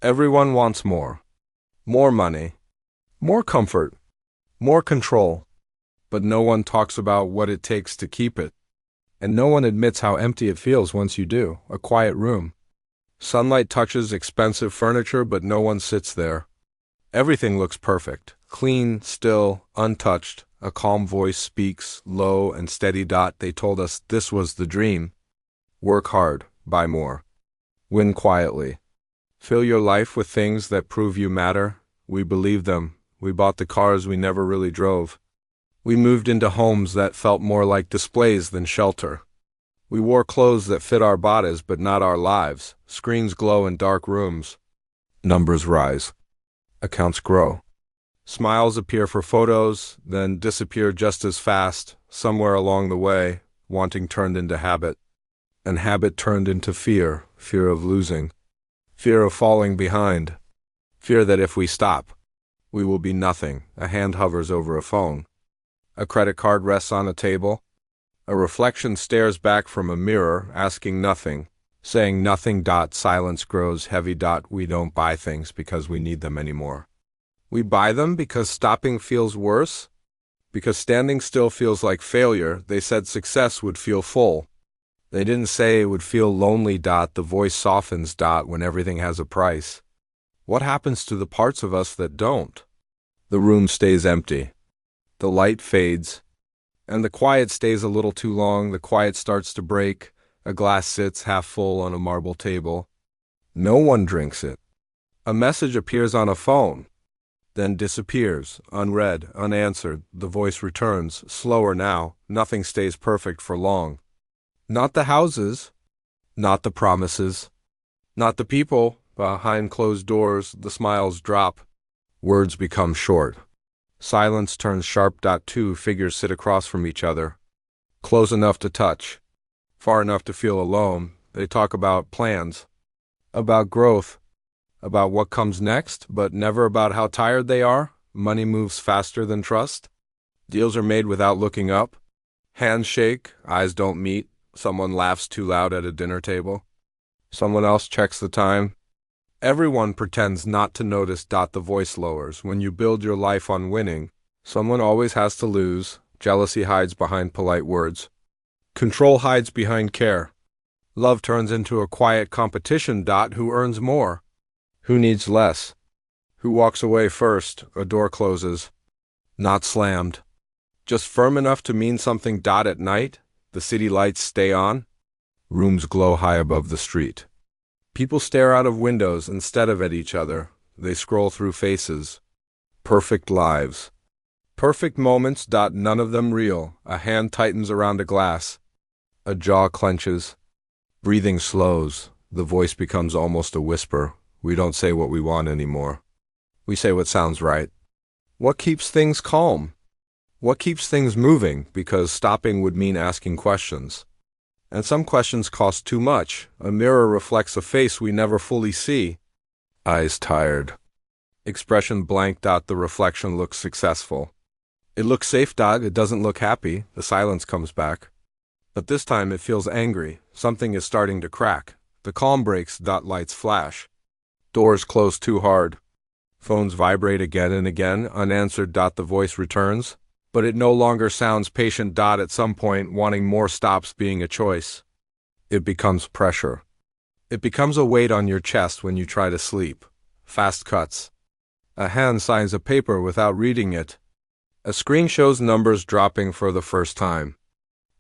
Everyone wants more. More money. More comfort. More control. But no one talks about what it takes to keep it. And no one admits how empty it feels once you do. A quiet room. Sunlight touches expensive furniture, but no one sits there. Everything looks perfect. Clean, still, untouched. A calm voice speaks, low and steady. They told us this was the dream. Work hard, buy more. Win quietly. Fill your life with things that prove you matter. We believed them. We bought the cars we never really drove. We moved into homes that felt more like displays than shelter. We wore clothes that fit our bodies but not our lives. Screens glow in dark rooms. Numbers rise. Accounts grow. Smiles appear for photos, then disappear just as fast. Somewhere along the way, wanting turned into habit. And habit turned into fear. Fear of losing. Fear of falling behind. Fear that if we stop, we will be nothing. A hand hovers over a phone. A credit card rests on a table. A reflection stares back from a mirror, asking nothing, saying nothing. Silence grows heavy. We don't buy things because we need them anymore. We buy them because stopping feels worse, because standing still feels like failure. They said success would feel full. They didn't say it would feel lonely. The voice softens. When everything has a price. What happens to the parts of us that don't? The room stays empty. The light fades. And the quiet stays a little too long. The quiet starts to break. A glass sits half full on a marble table. No one drinks it. A message appears on a phone, then disappears, unread, unanswered. The voice returns, slower now. Nothing stays perfect for long. Not the houses, not the promises, not the people. Behind closed doors, the smiles drop. Words become short. Silence turns sharp. Two figures sit across from each other, close enough to touch, far enough to feel alone. They talk about plans, about growth, about what comes next, but never about how tired they are. Money moves faster than trust. Deals are made without looking up. Hands shake, eyes don't meet. Someone laughs too loud at a dinner table. Someone else checks the time. Everyone pretends not to notice. The voice lowers. When you build your life on winning, someone always has to lose. Jealousy hides behind polite words. Control hides behind care. Love turns into a quiet competition. Who earns more? Who needs less? Who walks away first? A door closes. Not slammed. Just firm enough to mean something. At night, the city lights stay on. Rooms glow high above the street. People stare out of windows instead of at each other. They scroll through faces. Perfect lives. Perfect moments. None of them real. A hand tightens around a glass. A jaw clenches. Breathing slows. The voice becomes almost a whisper. We don't say what we want anymore. We say what sounds right. What keeps things calm? What keeps things moving? Because stopping would mean asking questions. And some questions cost too much. A mirror reflects a face we never fully see. Eyes tired. Expression blank. The reflection looks successful. It looks safe. It doesn't look happy. The silence comes back. But this time it feels angry. Something is starting to crack. The calm breaks. Lights flash. Doors close too hard. Phones vibrate again and again. Unanswered. The voice returns. But it no longer sounds patient. At some point, wanting more stops being a choice. It becomes pressure. It becomes a weight on your chest when you try to sleep. Fast cuts. A hand signs a paper without reading it. A screen shows numbers dropping for the first time.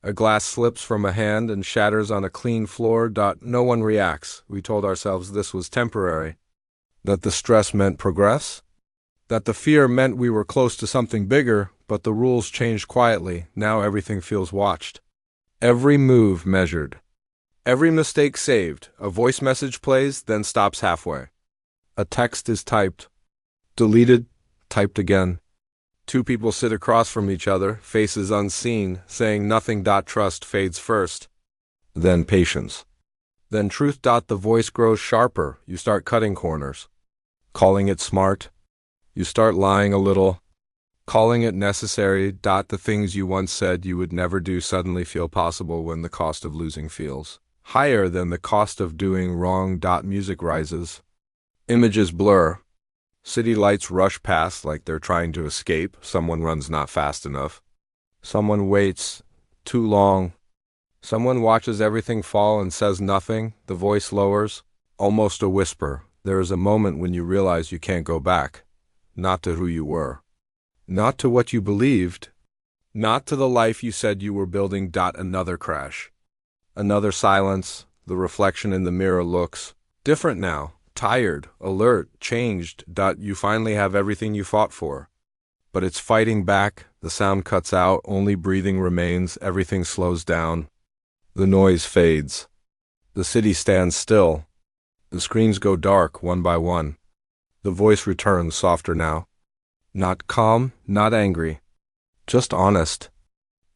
A glass slips from a hand and shatters on a clean floor. No one reacts. We told ourselves this was temporary. That the stress meant progress. That the fear meant we were close to something bigger. But the rules changed quietly. Now everything feels watched. Every move measured. Every mistake saved. A voice message plays, then stops halfway. A text is typed. Deleted. Typed again. Two people sit across from each other, faces unseen, saying nothing. Trust fades first. Then patience. Then truth. The voice grows sharper. You start cutting corners. Calling it smart. You start lying a little. Calling it necessary. The things you once said you would never do suddenly feel possible when the cost of losing feels higher than the cost of doing wrong. Music rises. Images blur. City lights rush past like they're trying to escape. Someone runs not fast enough. Someone waits too long. Someone watches everything fall and says nothing. The voice lowers, almost a whisper. There is a moment when you realize you can't go back. Not to who you were. Not to what you believed. Not to the life you said you were building. Another crash. Another silence. The reflection in the mirror looks different now. Tired, alert, changed. You finally have everything you fought for. But it's fighting back. The sound cuts out. Only breathing remains. Everything slows down. The noise fades. The city stands still. The screens go dark one by one. The voice returns, softer now. Not calm, not angry. Just honest.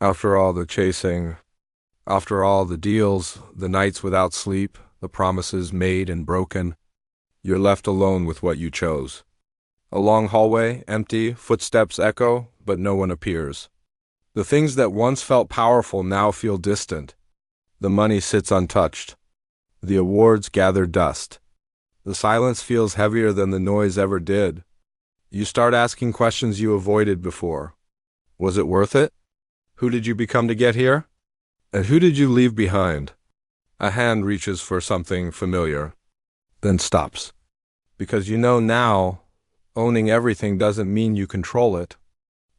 After all the chasing, after all the deals, the nights without sleep, the promises made and broken, you're left alone with what you chose. A long hallway, empty, footsteps echo, but no one appears. The things that once felt powerful now feel distant. The money sits untouched. The awards gather dust. The silence feels heavier than the noise ever did. You start asking questions you avoided before. Was it worth it? Who did you become to get here? And who did you leave behind? A hand reaches for something familiar, then stops. Because you know now, owning everything doesn't mean you control it.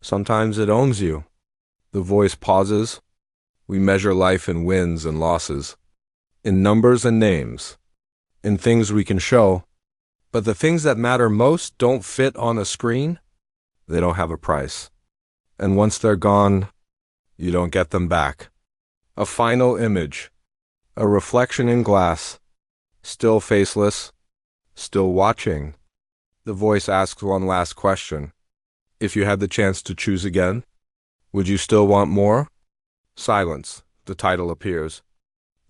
Sometimes it owns you. The voice pauses. We measure life in wins and losses, in numbers and names, in things we can show. But the things that matter most don't fit on a screen. They don't have a price. And once they're gone, you don't get them back. A final image, a reflection in glass, still faceless, still watching. The voice asks one last question. If you had the chance to choose again, would you still want more? Silence. The title appears.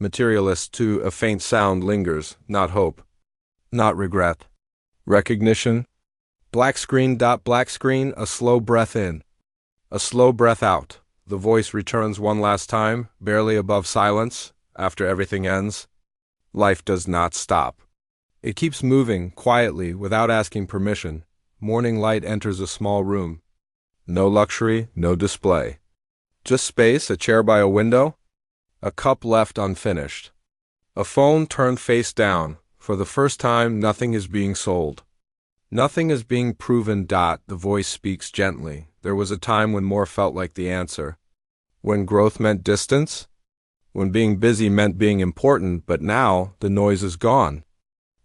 Materialists. 2. A faint sound lingers, not hope, not regret. Recognition. Black screen. Black screen. A slow breath in, a slow breath out. The voice returns one last time, barely above silence, after everything ends. Life does not stop. It keeps moving, quietly, without asking permission. Morning light enters a small room. No luxury, no display. Just space, a chair by a window, a cup left unfinished. A phone turned face down. For the first time, nothing is being sold. Nothing is being proven. The voice speaks gently. There was a time when more felt like the answer. When growth meant distance. When being busy meant being important, but now the noise is gone.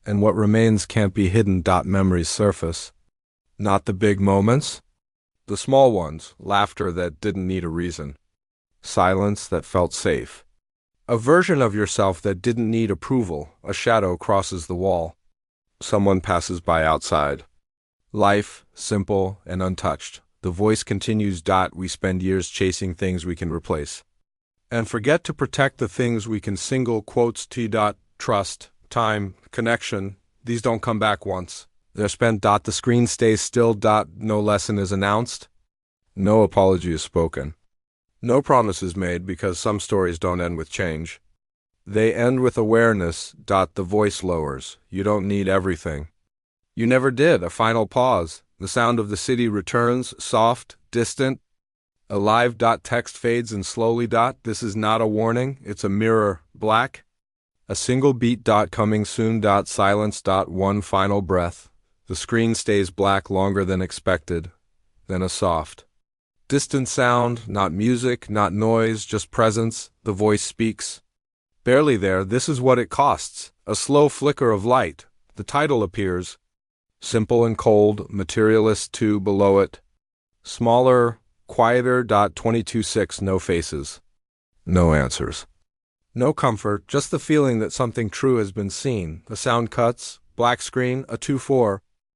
And what remains can't be hidden. Memories surface. Not the big moments. The small ones, laughter that didn't need a reason. Silence that felt safe. A version of yourself that didn't need approval. A shadow crosses the wall. Someone passes by outside. Life, simple and untouched. The voice continues. We spend years chasing things we can replace, and forget to protect the things we can. Single quotes. Trust, time, connection. These don't come back once. They're spent. The screen stays still. No lesson is announced. No apology is spoken. No promise is made, because some stories don't end with change. They end with awareness. The voice lowers. You don't need everything. You never did. A final pause. The sound of the city returns, soft, distant, alive. Text fades and slowly. This is not a warning. It's a mirror. Black. A single beat. Coming soon. Silence. One final breath. The screen stays black longer than expected. Then a soft, distant sound, not music, not noise, just presence. The voice speaks. Barely there. This is what it costs. A slow flicker of light. The title appears. Simple and cold. Materialists. 2 below it. Smaller, quieter. 22:6. No faces. No answers. No comfort. Just the feeling that something true has been seen. The sound cuts. Black screen. A 2:4.